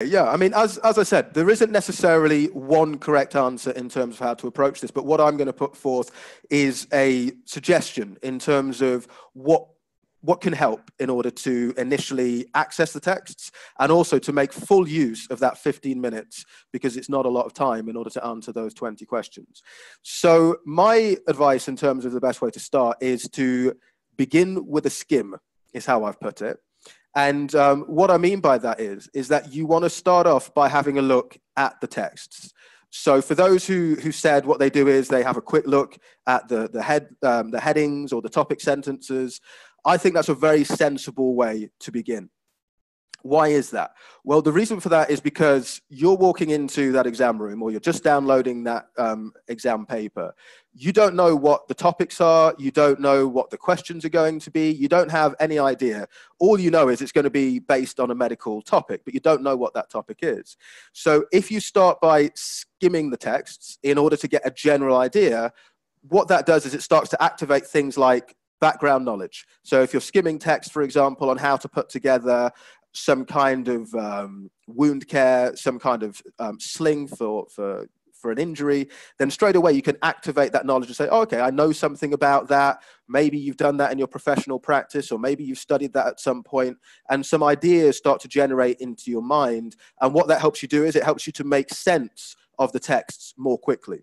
Yeah, I mean, as I said, there isn't necessarily one correct answer in terms of how to approach this, but what I'm going to put forth is a suggestion in terms of what can help in order to initially access the texts and also to make full use of that 15 minutes, because it's not a lot of time in order to answer those 20 questions. So my advice in terms of the best way to start is to begin with a skim, is how I've put it. And what I mean by that is that you want to start off by having a look at the texts. So for those who said what they do is they have a quick look at the headings or the topic sentences, I think that's a very sensible way to begin. Why is that? Well, the reason for that is because you're walking into that exam room or you're just downloading that exam paper. You don't know what the topics are. You don't know what the questions are going to be. You don't have any idea. All you know is it's going to be based on a medical topic, but you don't know what that topic is. So if you start by skimming the texts in order to get a general idea, what that does is it starts to activate things like background knowledge. So if you're skimming text, for example, on how to put together some kind of wound care, some kind of sling for an injury, then straight away you can activate that knowledge and say, oh, okay, I know something about that. Maybe you've done that in your professional practice, or maybe you've studied that at some point, and some ideas start to generate into your mind. And what that helps you do is it helps you to make sense of the texts more quickly.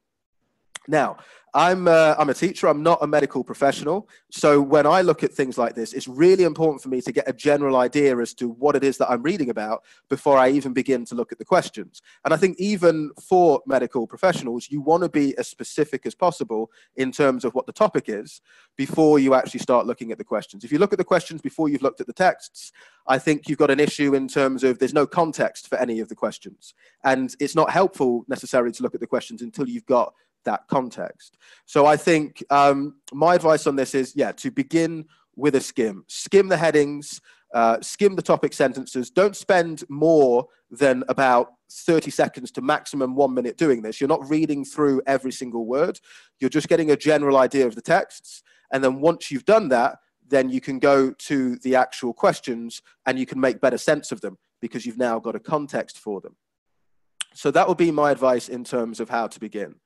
Now, I'm a teacher. I'm not a medical professional. So when I look at things like this, it's really important for me to get a general idea as to what it is that I'm reading about before I even begin to look at the questions. And I think even for medical professionals, you want to be as specific as possible in terms of what the topic is before you actually start looking at the questions. If you look at the questions before you've looked at the texts, I think you've got an issue in terms of there's no context for any of the questions. And it's not helpful necessarily to look at the questions until you've got that context. So I think my advice on this is, yeah, to begin with a skim. Skim the headings, skim the topic sentences. Don't spend more than about 30 seconds to maximum 1 minute doing this. You're not reading through every single word. You're just getting a general idea of the texts. And then once you've done that, then you can go to the actual questions and you can make better sense of them because you've now got a context for them. So that would be my advice in terms of how to begin.